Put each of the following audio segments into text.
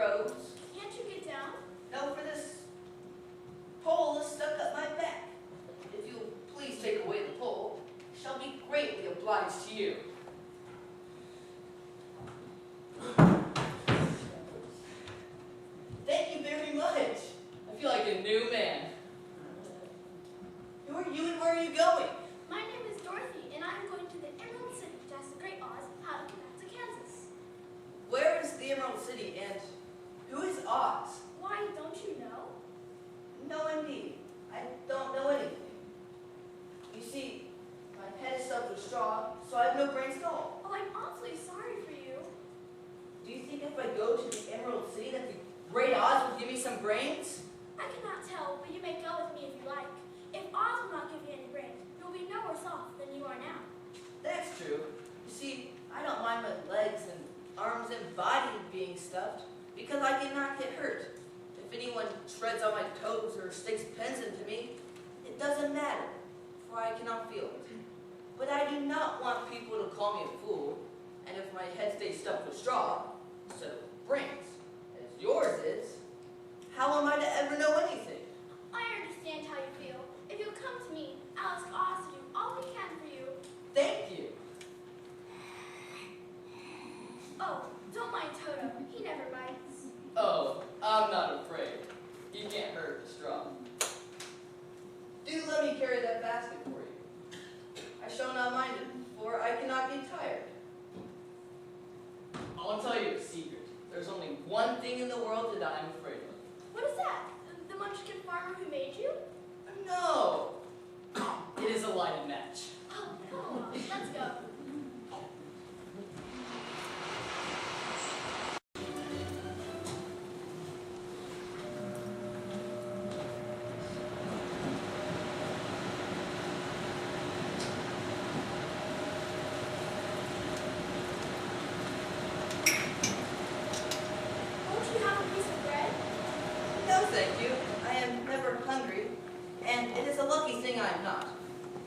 crows. Can't you get down? No, for this pole is stuck up my back. If you'll please take away the pole, I shall be greatly obliged to you. Thank you very much. I feel like a new man. Who are you and where are you going? My name is Dorothy, and I'm going to the Emerald City to ask the Great Oz how to get back to Kansas. Where is the Emerald City and who is Oz? Why, don't you know? No, indeed. I don't know anything. You see, my head is stuffed with straw, so I have no brains at all. Oh, I'm awfully sorry for you. Do you think if I go to the Emerald City that the Great Oz will give me some brains? I cannot tell, but you may go with me if you like. If Oz will not give you any brains, you'll be no worse off than you are now. That's true. You see, I don't mind my legs and arms and body being stuffed because I cannot get hurt. If anyone treads on my toes or sticks pins into me, it doesn't matter, for I cannot feel it. But I do not want people to call me a fool, and if my head stays stuffed with straw instead of brains, as yours is, how am I to ever know anything? I understand how you feel. If you'll come to me, I'll ask Oz to do all we can for you. Thank you. Oh, don't mind Toto. He never bites. Oh, I'm not afraid. You can't hurt the straw. Do let me carry that basket for you. I shall not mind it, for I cannot be tired. I'll tell you a secret. There's only one thing in the world that I'm afraid of. What is that? The Munchkin farmer who made you? No! It is a lighted match. Oh, come on. Let's go. Won't you have a piece of bread? No, thank you. I am never hungry, and it is a lucky thing I am not.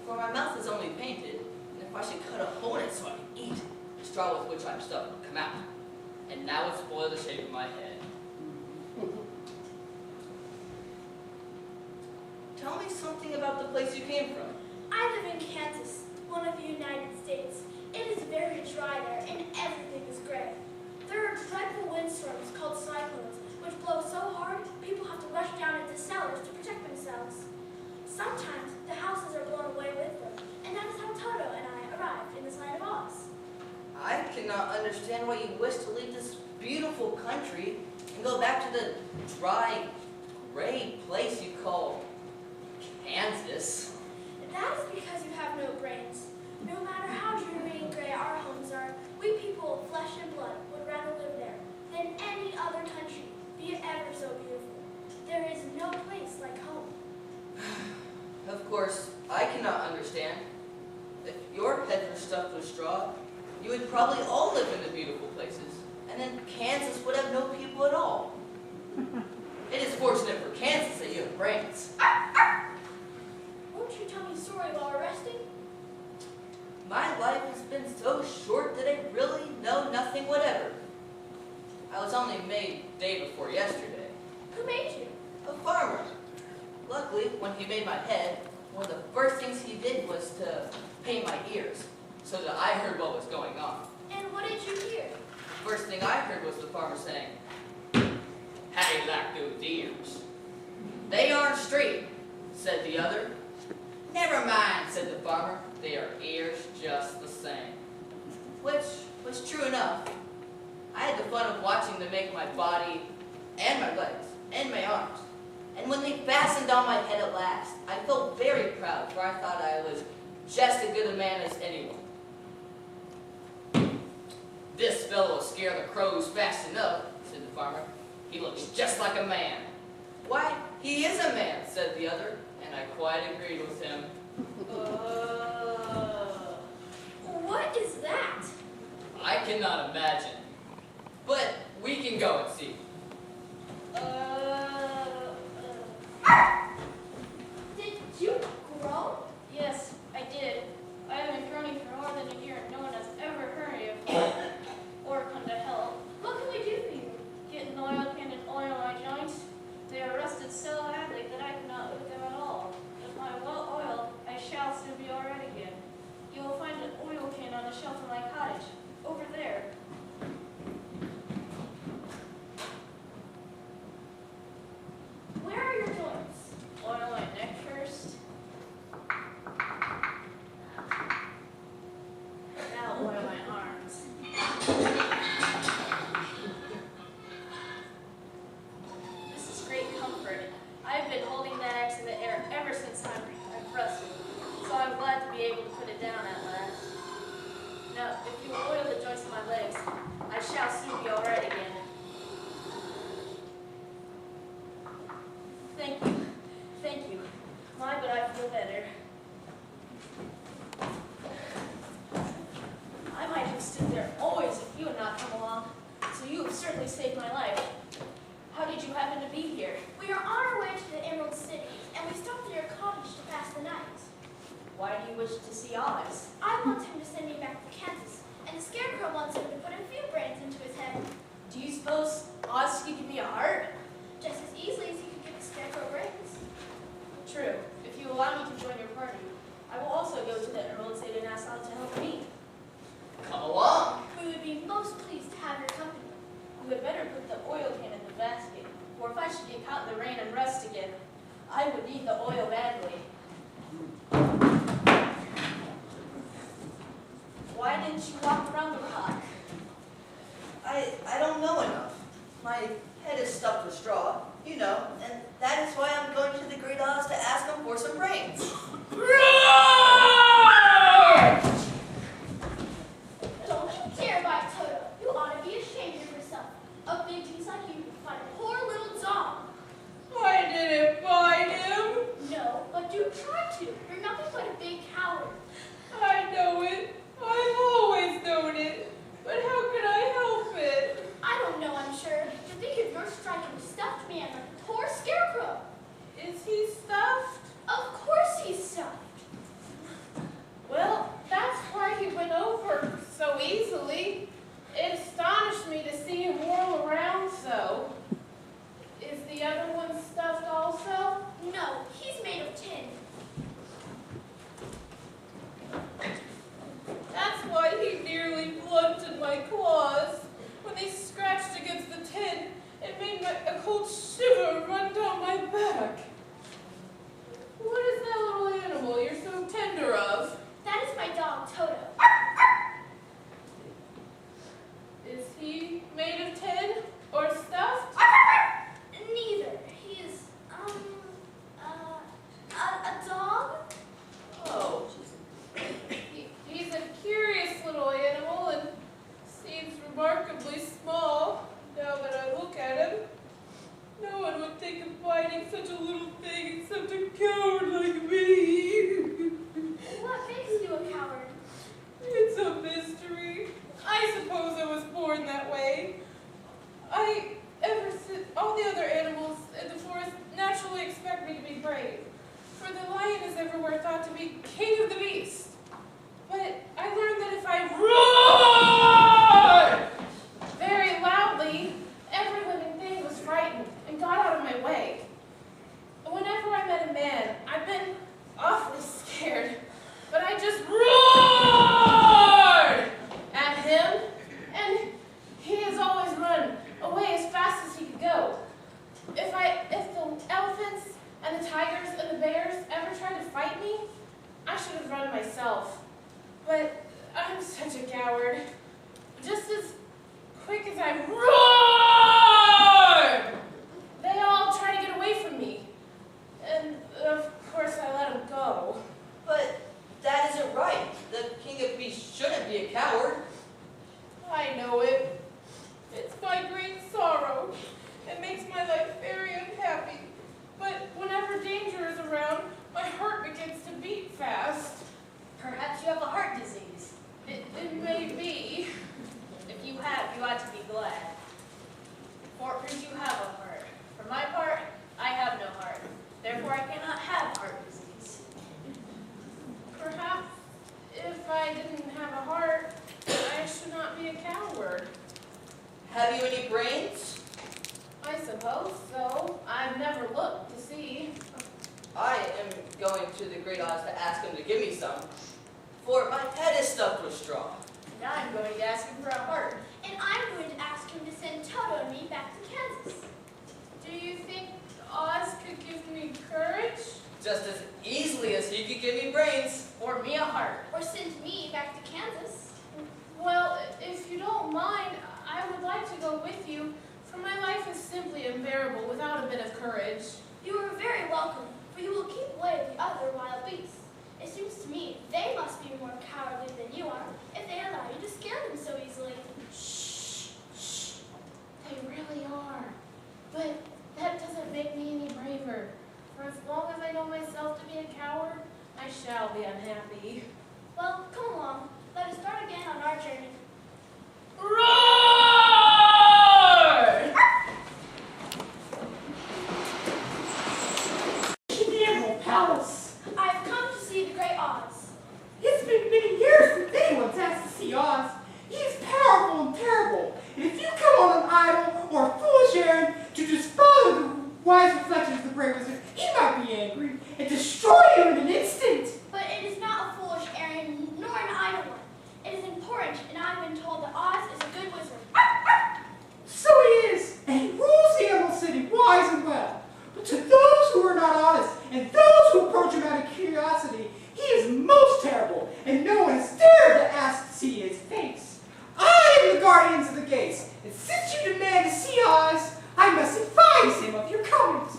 For my mouth is only painted, and if I should cut a hole in it so I can eat, the straw with which I'm stuffed will come out. And now it's spoiled the shape of my head. Tell me something about the place you came from. I live in Kansas, one of the United States. It is very dry there, and everything is gray. There are dreadful windstorms called cyclones, which blow so hard people have to rush down into cellars to protect themselves. Sometimes the houses are blown away with them, and that is how Toto and I arrived in this land of Oz. I cannot understand why you wish to leave this beautiful country and go back to the dry, gray place you call Kansas. That is because you have no brains. No matter how dreary and gray our homes are, we people of flesh and blood would rather live there than any other country, be it ever so beautiful. There is no place like home. Of course, I cannot understand. If your heads were stuffed with straw, you would probably all live in the beautiful places, and then Kansas would have no people at all. It is fortunate for Kansas that you have brains. Won't you tell me a story while we're resting? My life has been so short that I really know nothing whatever. I was only made day before yesterday. Who made you? A farmer. Luckily, when he made my head, one of the first things he did was to paint my ears, so that I heard what was going on. And what did you hear? First thing I heard was the farmer saying, "How do you like those ears?" "They aren't straight," said the other. "Never mind," said the farmer. "They are ears just the same." Which was true enough. I had the fun of watching them make my body and my legs and my arms. And when they fastened on my head at last, I felt very proud, for I thought I was just as good a man as anyone. "This fellow will scare the crows fast enough," said the farmer. "He looks just like a man." "Why, he is a man," said the other, and I quite agreed with him. What is that? I cannot imagine. But we can go and see. Did you grow? Yes, I did. I have been groaning for more than a year and no one has ever heard of it or come to help. What can we do for you? Get in the oil My, but I feel better. I might have stood there always if you had not come along, so you have certainly saved my life. How did you happen to be here? We are on our way to the Emerald City, and we stopped at your cottage to pass the night. Why do you wish to see Oz? I want him to send me back to Kansas, and the Scarecrow wants him to put a few brains into his head, Do you suppose Oz could give me a heart? just as easily as he could give the Scarecrow brains. True. If you allow me to join your party, I will also go to the Emerald City in Nassau to help me. Come along. We would be most pleased to have your company. You had better put the oil can in the basket, for if I should get caught in the rain and rust again, I would need the oil badly. Why didn't you walk around the rock? I don't know enough. My head is stuffed with straw, you know, and that is why I'm going to the Great Oz to ask him for some brains. Don't you dare bite Toto. You ought to be ashamed of yourself. A big beast like you would fight a poor little dog. I didn't bite him. No, but do try to. You're nothing but a big coward. I know it. I've always known it. But how could I help it? I don't know, I'm sure. To think of your striking a stuffed man like a poor Scarecrow. Is he stuffed? Of course he's stuffed. Well, that's why he went over so easily. It astonished me to see him whirl around so. Is the other one stuffed also? No, he's made of tin. That's why he nearly blunted my claws. When they scratched against the tin, it made a cold shiver run down my back. What is that little animal you're so tender of? That is my dog, Toto. Is he made of tin or stuffed? Neither. He is, a dog? Oh. He's a curious little animal and seems remarkably small, now that I look at him. No one would think of biting such a little thing except a coward like me. What makes you a coward? It's a mystery. I suppose I was born that way. All the other animals in the forest naturally expect me to be brave, for the lion is everywhere thought to be king of the beast. But I learned that if I roared very loudly, every living thing was frightened and got out of my way. Whenever I met a man, I've been awfully scared, but I just roared at him, and he has always run away as fast as he could go. If the elephants and the tigers and the bears ever tried to fight me, I should have run myself. But I'm such a coward. Just as quick as I roar, they all try to get away from me. And of course I let them go. But that isn't right. The King of Beasts shouldn't be a coward. I know it. It's my great sorrow. It makes my life very unhappy. But whenever danger is around, my heart begins to beat fast. Perhaps you have a heart disease. It may be. If you have, you ought to be glad. For it proves you have a heart. For my part, I have no heart. Therefore, I cannot have heart disease. Perhaps if I didn't have a heart, I should not be a coward. Have you any brains? I suppose so. I've never looked to see. I am going to the Great Oz to ask him to give me some, for my head is stuffed with straw. Now I'm going to ask him for a heart. And I'm going to ask him to send Toto and me back to Kansas. Do you think Oz could give me courage? Just as easily as he could give me brains. Or me a heart. Or send me back to Kansas. Well, if you don't mind, I would like to go with you, for my life is simply unbearable without a bit of courage. You are very welcome, for you will keep away the other wild beasts. It seems to me they must be more cowardly than you are if they allow you to scare them so easily. Shh, shh. They really are. But that doesn't make me any braver. For as long as I know myself to be shall be unhappy. Well, come along. Let us start again on our journey. Roar! To the Emerald Palace. I have come to see the Great Oz. It's been many years since anyone's asked to see Oz. He is powerful and terrible, and if you come on an idle or a foolish errand to just follow the wise reflections of the Grey Wizard, he might be angry and destroy you in an instant. But it is not a foolish errand, nor an idle one. It is important, and I have been told that Oz is a good wizard. So he is, and he rules the Emerald City wise and well. But to those who are not honest, and those who approach him out of curiosity, he is most terrible, and no one has dared to ask to see his face. I am the guardians of the gates, and since you demand to see Oz, I must advise him of your comings.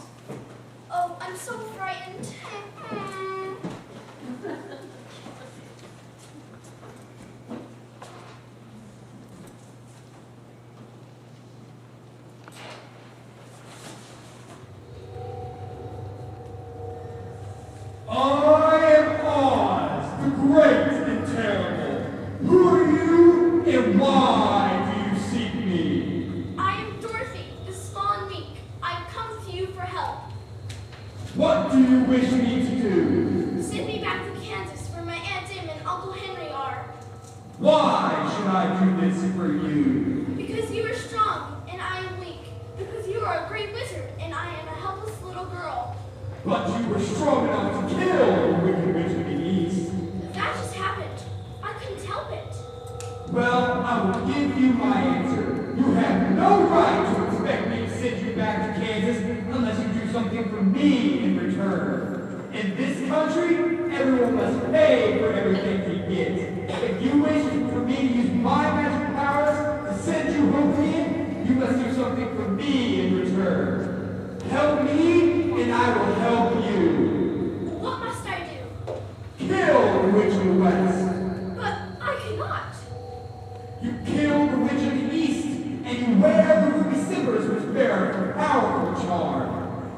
Oh, I'm so frightened. I am Oz, the great and terrible. Who are you and why do you seek me? I am Dorothy, the small and meek. I've come to you for help. What do you wish me to do? Send me back to Kansas, where my Aunt Em and Uncle Henry are. Why should I do this for you? Because you are strong, and I am weak. Because you are a great wizard, and I am a helpless little girl. But you were strong enough to kill the wicked witch of the East. That just happened. I couldn't help it. Well, I will give you my answer. You have no right to expect me to send you back to Kansas unless you do something for me in return. In this country, everyone must pay for everything they get. If you wish for me to use my magic powers to send you home again, you must do something for me in return. Help me, and I will help you. What must I do? Kill the Witch of the West. But I cannot. You killed the Witch of the East, and you wear the ruby slippers which bear a powerful charm.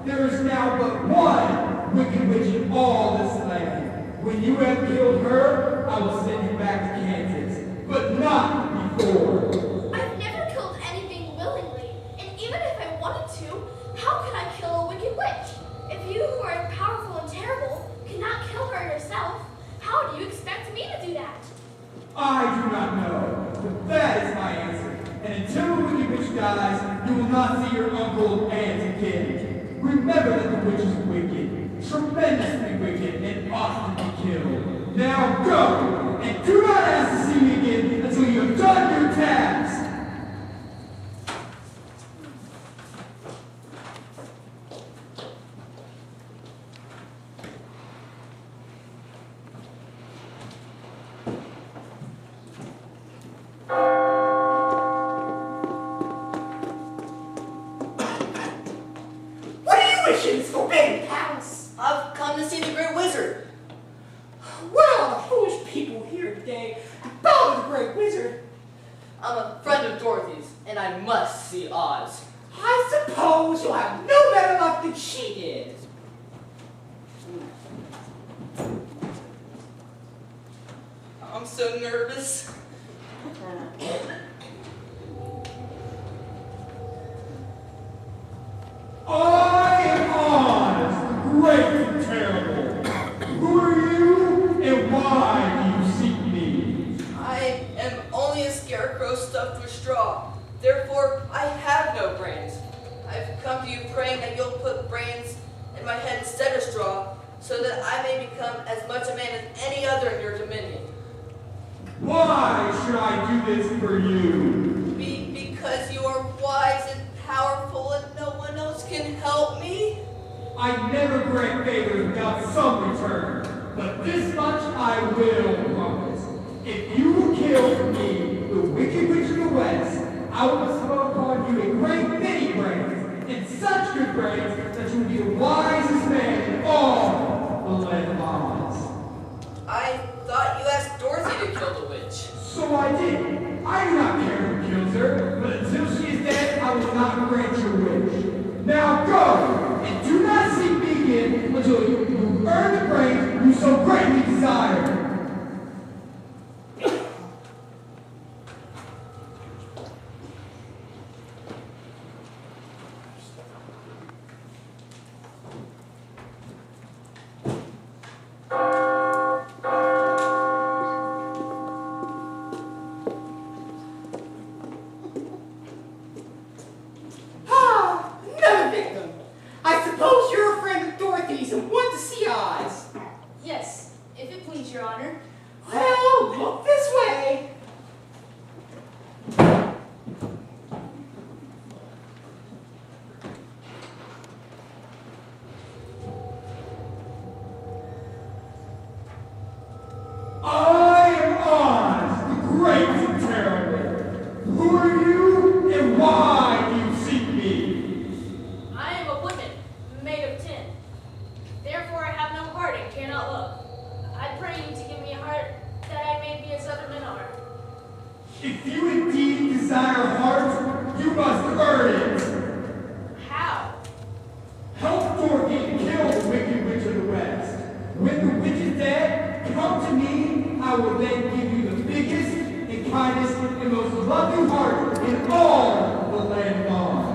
There is now but one wicked witch in all this land. When you have killed her, I will send you back to Kansas, but not before. I've never killed anything willingly, and even if I wanted to, how could I kill a wicked witch? If you who are powerful and terrible cannot kill her yourself, how do you expect me to do that? I do not know, but that is my answer. And until the wicked witch dies, you will not see your uncle and aunt again. Remember that the witch is wicked, tremendously wicked, and ought to be killed. Now go, and do not ask to see me again until you have done your task. What do you wish in this forbidden palace? I've come to see the Great Wizard. Well, the foolish people here today to bow to the Great Wizard. I'm a friend of Dorothy's, and I must see Oz. I suppose you'll have no better luck than she did. I'm so nervous. I am Oz, the great and terrible. Who are you, and why do you seek me? I am only a scarecrow stuffed with straw. Therefore, I have no brains. I've come to you praying that you'll put brains in my head instead of straw, so that I may become as much a man as any other in your dominion. Why should I do this for you? Because you are wise and powerful and no one else can help me? I never grant favors without some return, but this much I will promise. If you will kill for me the wicked witch of the West, I will bestow upon you a great many brains, and such good brains that you will be the wisest man in all the land of Oz. I thought you asked Dorothy to kill the witch. So I did. I do not care who kills her, but until she is dead, I will not grant your wish. Now go, and do not seek me again until you earn the brains you so greatly will then give you the biggest and kindest and most loving heart in all the land of Oz.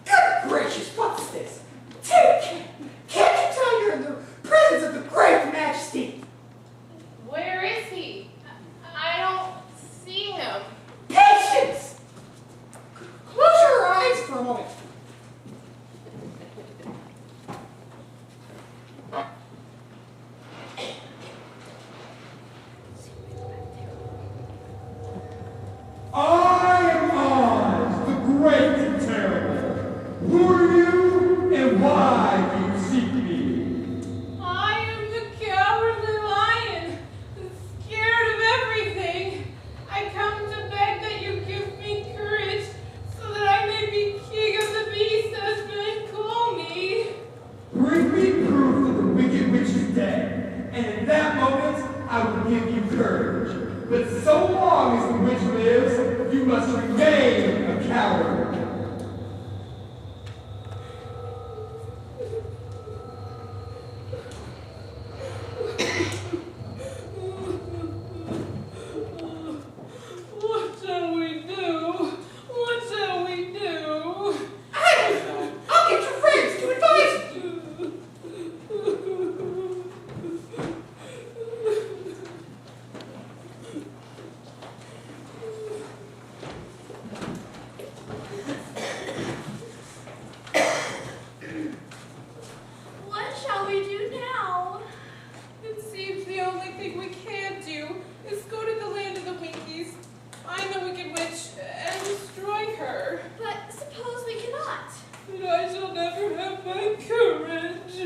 Good gracious, what's this? Can't you tell you're in the presence of the great majesty? Where is he? I don't see him. Patience! Close your eyes for a moment. I am Oz, the great and terrible. Who are you and why do you seek me? I am the cowardly lion, scared of everything. I come to beg that you give me courage so that I may be king of the beasts as men call me. Bring me proof that the wicked witch is dead, and in that moment I will give you courage. But so long as the witch lives, you must remain a coward. What shall we do? What shall we do? I don't know. I'll get your friends to advise you. What shall we do now? It seems the only thing we can do is go to the land of the Winkies, find the Wicked Witch, and destroy her. But suppose we cannot. But I shall never have my courage.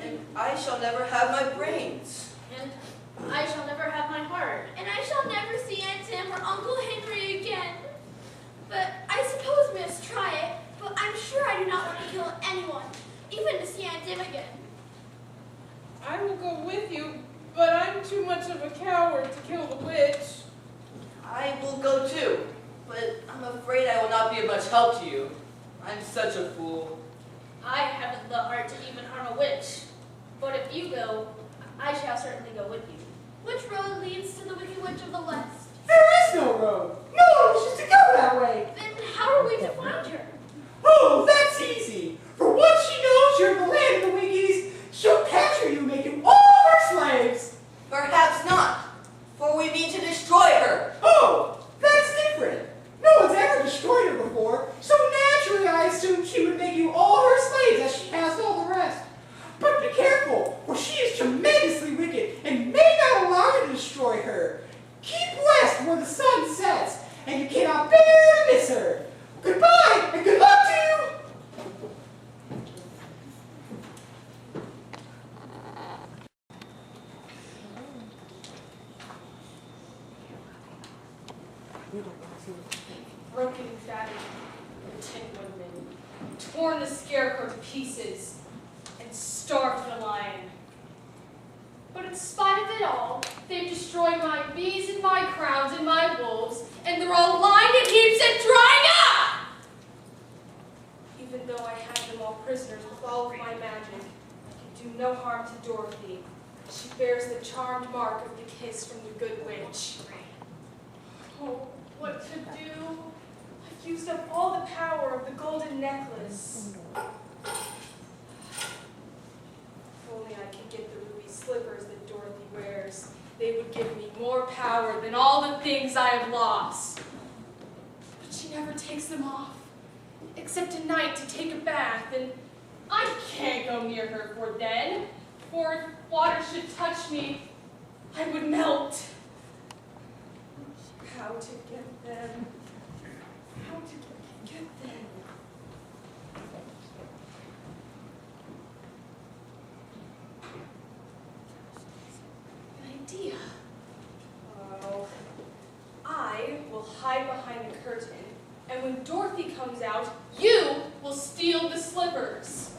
And I shall never have my brains. And I shall never have my heart. And I shall never see Aunt Tim or Uncle Henry again. But I suppose we must try it. But I'm sure I do not want to kill anyone, even to see Aunt Tim again. I will go with you, but I'm too much of a coward to kill the witch. I will go too, but I'm afraid I will not be of much help to you. I'm such a fool. I haven't the heart to even harm a witch. But if you go, I shall certainly go with you. Which road leads to the Wicked Witch of the West? There is no road. No one wishes to go that way. Then how are we to find her? Oh, that's easy. For once she knows you're in the land of the Winkies, she'll capture you and make you all her slaves. Perhaps not, for we mean to destroy her. Oh, that's different. No one's ever destroyed her before, so naturally I assumed she would make you all her slaves as she has all the rest. But be careful, for she is tremendously wicked and may not allow you to destroy her. Keep west where the sun sets, and you cannot bear to miss her. Goodbye, and good luck to you! Broken and shattered the Tin Woodman, torn the Scarecrow to pieces, and starved the Lion. But in spite of it all, they've destroyed my bees and my crowns and my wolves, and they're all lying in heaps and drying up! Even though I have them all prisoners with all of my magic, I can do no harm to Dorothy. She bears the charmed mark of the kiss from the Good Witch. Oh, what to do? I've used up all the power of the golden necklace. If only I could get the ruby slippers that Dorothy wears. They would give me more power than all the things I have lost. But she never takes them off, except at night to take a bath, and I can't go near her for then, for if water should touch me, I would melt. How to get them? How to get them? An idea. Oh, I will hide behind the curtain, and when Dorothy comes out, you will steal the slippers.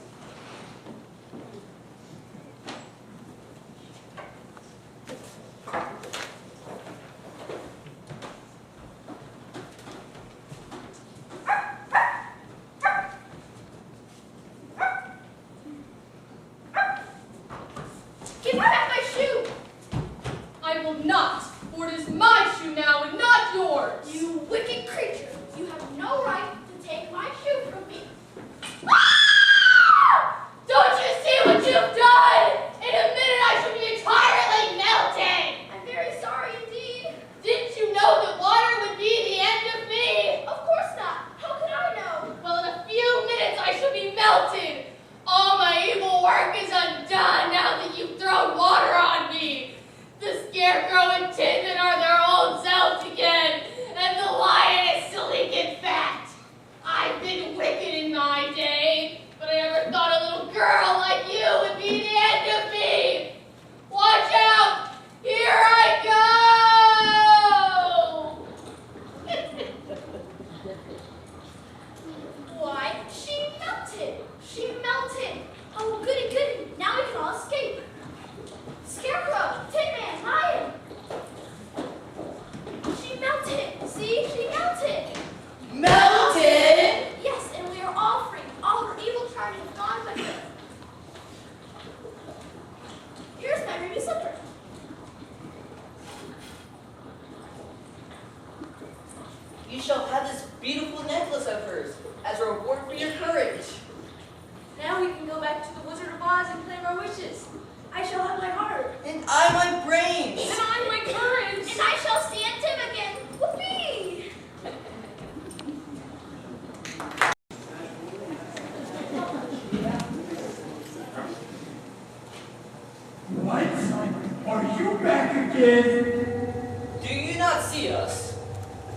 See, she melted. Melted! Yes, and we are all free. All her evil charges have gone with her. Here's my ruby slipper. You shall have this beautiful necklace of hers as a reward for your courage. Now we can go back to the Wizard of Oz and claim our wishes. I shall have my heart. And I my brains. And I'm my courage. And I shall stand him again. Whoopee! What? Are you back again? Do you not see us?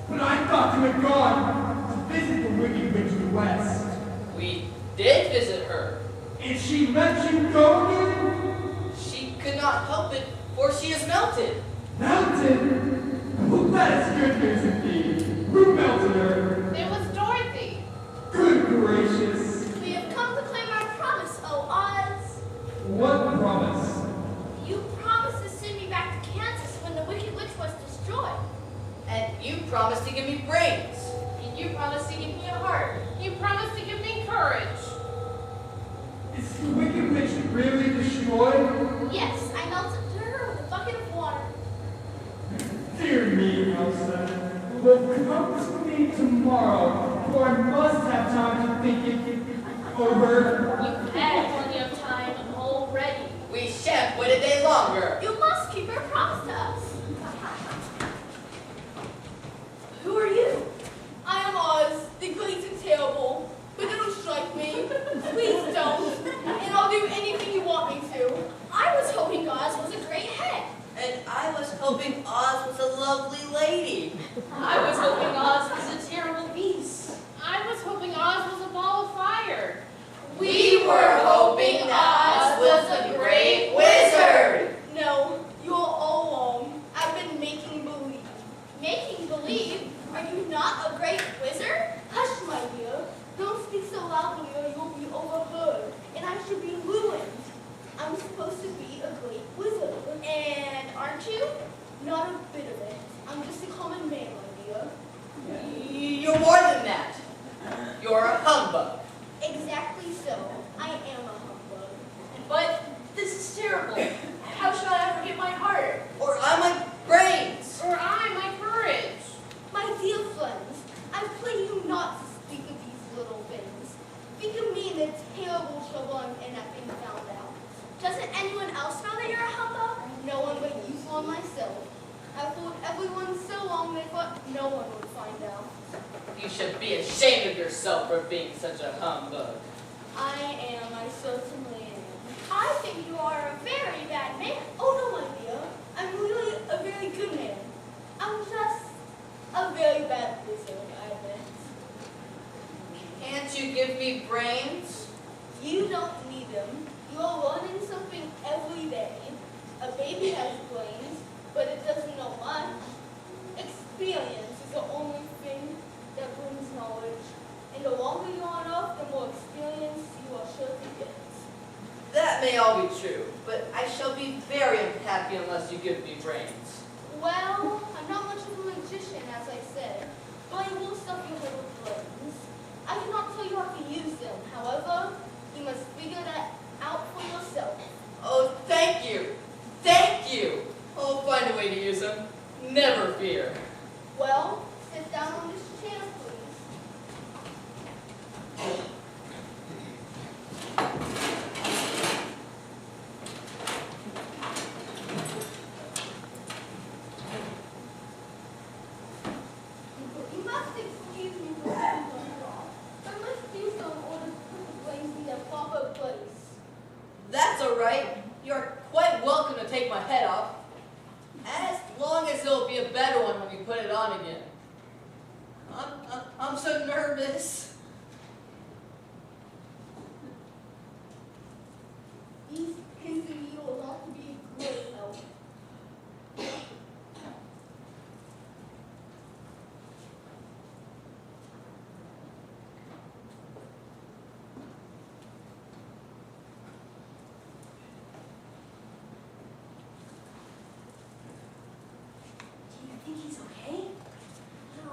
But I thought you had gone to visit the Wicked Witch of the West. We did visit her. And she let you go again? She could not help it, for she is melted. Melted? Well, that is good news indeed. Who melted her? It was Dorothy. Good gracious. We have come to claim our promise, O Oz. What promise? You promised to send me back to Kansas when the Wicked Witch was destroyed. And you promised to give me brains. And you promised to give me a heart. You promised to give me courage. Is the Wicked Witch really destroyed? Yes, I melted her with a bucket of water. Dear me, Elsa. Well, come to me tomorrow, for I must have time to think it over. You've had plenty of time already. We shan't wait a day longer. You must keep your promise to us. Who are you? I am Oz, the great and terrible. But don't strike me. Please don't. And I'll do anything you want me to. I was hoping Oz was a great head. And I was hoping Oz was a lovely lady. I was hoping Oz was a terrible beast. I was hoping Oz was a ball of fire. We were hoping Oz was a great wizard. No, you're all wrong. I've been making believe. Making believe? Are you not a great wizard? Hush, my dear. Don't speak so loudly or you'll be overheard. And I should be ruined. I'm supposed to be a great wizard. And aren't you? Not a bit of it. I'm just a common man, my dear. You're more than that. You're a humbug. Exactly so. I am a humbug. But this is terrible. How shall I ever get my heart? Or I my brains. Or I, my courage. My dear friends, I pray you not to speak of these little things. Think of me in the terrible trouble I'm in at being found out. Doesn't anyone else know that you're a humbug? No one but you or myself. I fooled everyone so long they thought no one would find out. You should be ashamed of yourself for being such a humbug. I am, I certainly am. I think you are a very bad man. Oh no, my dear. I'm really a very good man. I'm just a very bad wizard, I admit. Can't you give me brains? You don't need them. You are learning something every day. A baby has brains, but it doesn't know much. Experience is the only thing that brings knowledge. And the longer you're on Earth, the more experience you are sure to get. That may all be true, but I shall be very unhappy unless you give me brains. Well, I'm not much of a magician, as I said, but I will stuff your head with brains. I cannot tell you how to use them. However, you must figure that out for yourself. Oh, thank you. Thank you. I'll find a way to use them. Never fear. Well, sit down on this chair, please. You must excuse me for having done wrong, but I must do so in order to put the brains in their proper place. That's all right. You're quite welcome to take my head off. As long as it'll be a better one when we put it on again. I'm so nervous. These pins and needles ought to be a great help. Do you think he's okay? No,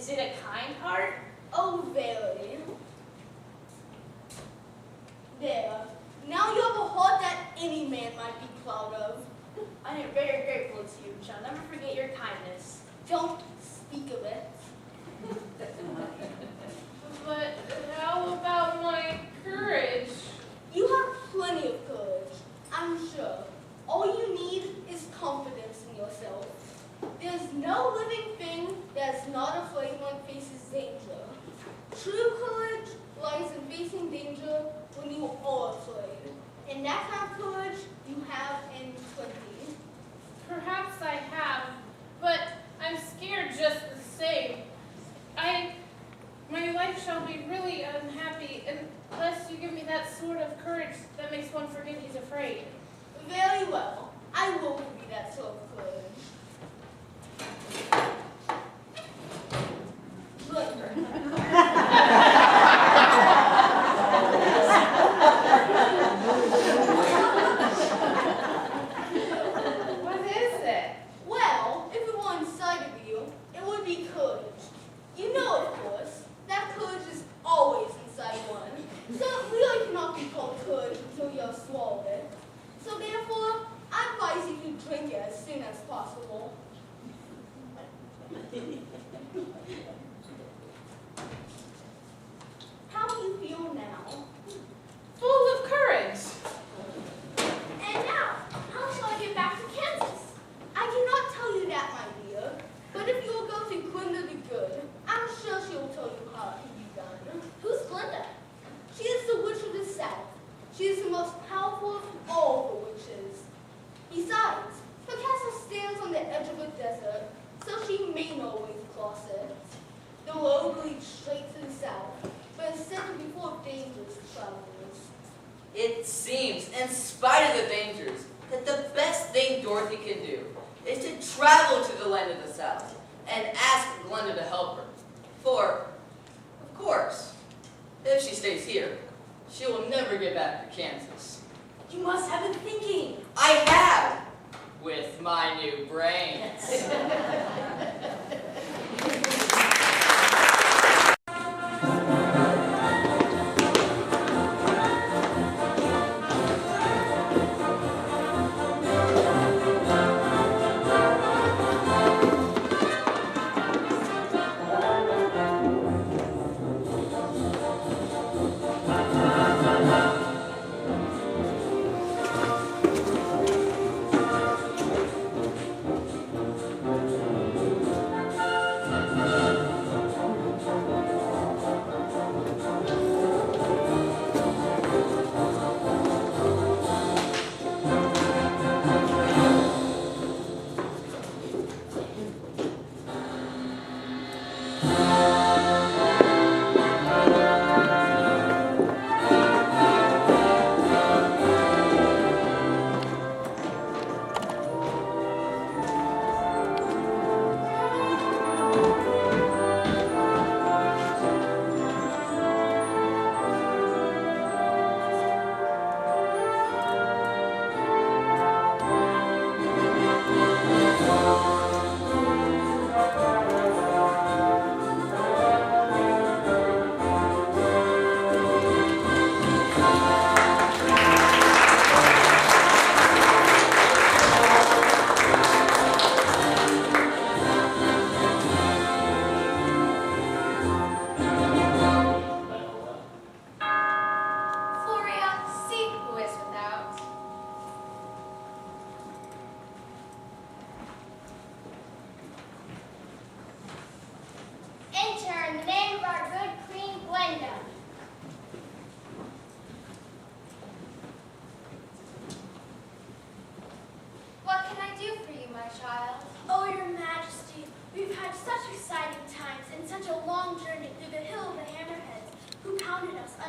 Is it a kind heart? Oh, very. There. Now you have a heart that any man might be proud of. I am very grateful to you, shall never forget your kindness. Don't speak of it. But how about my courage? You have plenty of courage, I'm sure. All you need is confidence in yourself. There's no living thing that's not afraid when it faces danger. True courage lies in facing danger when you are afraid. And that kind of courage you have in plenty. Perhaps I have, but I'm scared just the same. My life shall be really unhappy unless you give me that sort of courage that makes one forget he's afraid. Very well. I will give you that sort of courage. What is it? Well, if it were inside of you, it would be courage. You know, of course, that courage is always inside one. So it really cannot be called courage until you have swallowed it. So therefore, I advise you to drink it as soon as possible. How do you feel now? Full of courage. And now, how shall I get back to Kansas? I cannot tell you that, my dear. But if you will go to Glinda the Good, I'm sure she will tell you how it can be done. Who's Glinda? She is the witch of the South. She is the most powerful of all the witches. Besides, her castle stands on the edge of a desert, so she may not always cross it. The road leads straight to the south, but instead to be full of dangers to travelers. It seems, in spite of the dangers, that the best thing Dorothy can do is to travel to the land of the South and ask Glinda to help her. For, of course, if she stays here, she will never get back to Kansas. You must have been thinking. I have, with my new brains.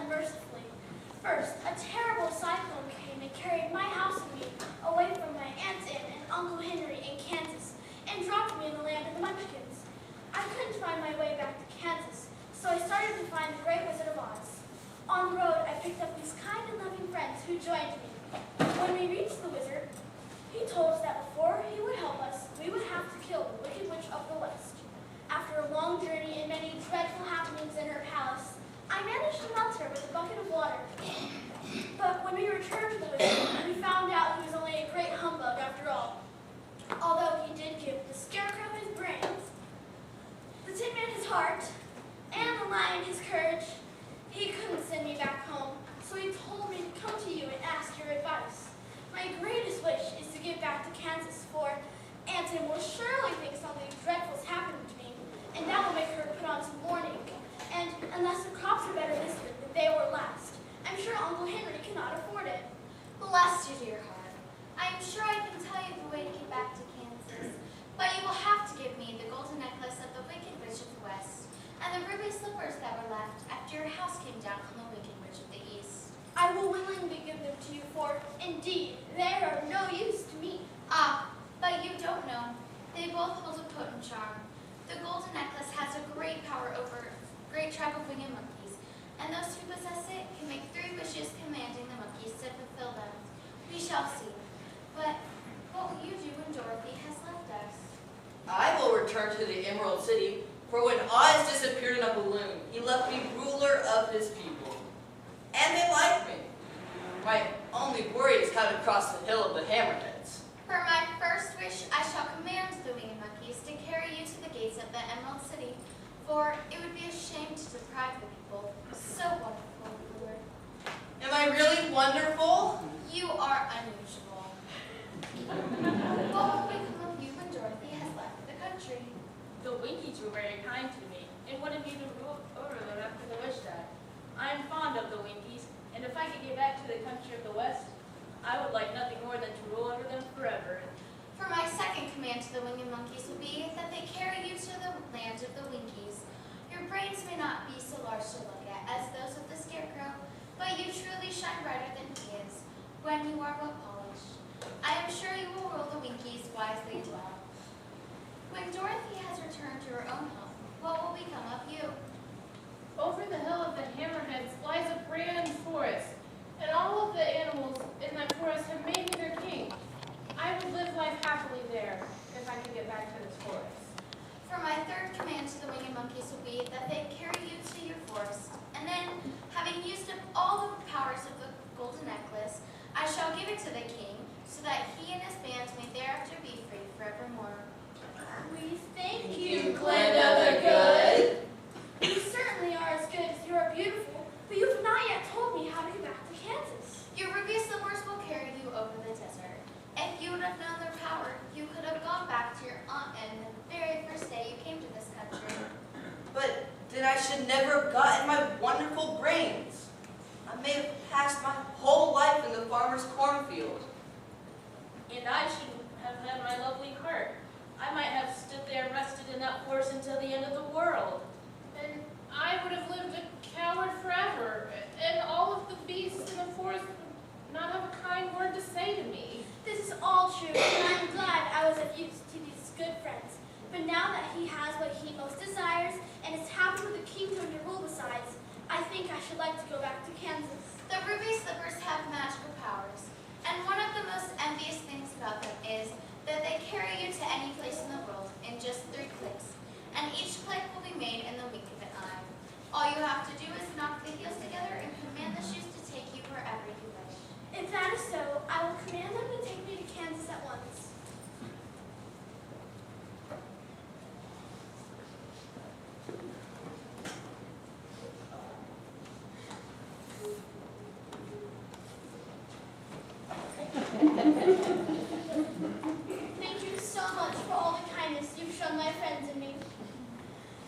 unmercifully. First, a terrible cyclone came and carried my house and me away from my Aunt Ann and Uncle Henry in Kansas and dropped me in the land of the Munchkins. I couldn't find my way back to Kansas, so I started to find the Great Wizard of Oz. On the road, I picked up these kind and loving friends who joined me. When we reached the wizard, he told us that before he would help us, we would have to kill the Wicked Witch of the West. After a long journey and lives in her palace. I managed to melt her with a bucket of water. But when we returned to the wizard, we found out he was only a great humbug after all. Although he did give the scarecrow his brains, the tin man his heart, and the lion his courage, he couldn't send me back home, so he told me to come to you and ask your advice. My greatest wish is to get back to Kansas, for Aunt Em will surely think something dreadful's happened to me, and that will make her put on some mourning. And unless the crops are better this year than they were last, I'm sure Uncle Henry cannot afford it. Bless you, dear heart. I am sure I can tell you the way to get back to Kansas, but you will have to give me the golden necklace of the Wicked Witch of the West, and the ruby slippers that were left after your house came down on the Wicked Witch of the East. I will willingly give them to you, for, indeed, they are no use to me. Ah, but you don't know. They both hold a potent charm. The golden necklace has a great power over a great tribe of winged monkeys, and those who possess it can make 3 wishes commanding the monkeys to fulfill them. We shall see. But what will you do when Dorothy has left us? I will return to the Emerald City, for when Oz disappeared in a balloon, he left me ruler of his people. And they like me. My only worry is how to cross the hill of the Hammerheads. For my first wish, I shall command the winged monkeys to carry you to the gates of the Emerald City, for it would be a shame to deprive the people of so wonderful a ruler. Am I really wonderful? You are unusual. What will become of you when Dorothy has left the country? The Winkies were very kind to me and wanted me to rule over them after the witch died. I am fond of the Winkies, and if I could get back to the country of the West, I would like nothing more than to rule over them forever. For my second command to the winged monkeys will be that they carry you to the land of the Winkies. Your brains may not be so large to look at as those of the Scarecrow, but you truly shine brighter than he is when you are well polished. I am sure you will rule the Winkies wisely as well. When Dorothy has returned to her own home, what will become of you? Over the hill of the Hammerheads lies a grand forest, and all of the animals in that forest have made me their king. I would live life happily there if I could get back to this forest. For my third command to the winged monkeys will be that they carry you to your forest, and then, having used up all the powers of the golden necklace, I shall give it to the king, so that he and his band may thereafter be free forevermore. We thank you, Glinda the Good. You certainly are as good as you are beautiful, but you have not yet told me how to get back to Kansas. Your ruby slippers will carry you over the desert. If you would have known their power, you could have gone back to your Aunt Em the very first day you came to this country. But then I should never have gotten my wonderful brains. I may have passed my whole life in the farmer's cornfield. And I shouldn't have had my lovely heart. I might have stood there and rested in that forest until the end of the world. And I would have lived a coward forever, and all of the beasts in the forest would not have a kind word to say to me. This is all true, and I'm glad I was of use to these good friends. But now that he has what he most desires, and is happy with a kingdom to rule besides, I think I should like to go back to Kansas. The ruby slippers have magical powers, and one of the most envious things about them is that they carry you to any place in the world in just 3 clicks, and each click will be made in the wink of an eye. All you have to do is knock the heels together and command the shoes to take you wherever you wish. If that is so, I will command them to take me to Kansas at once. Thank you so much for all the kindness you've shown my friends and me.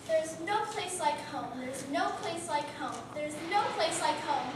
There's no place like home. There's no place like home. There's no place like home.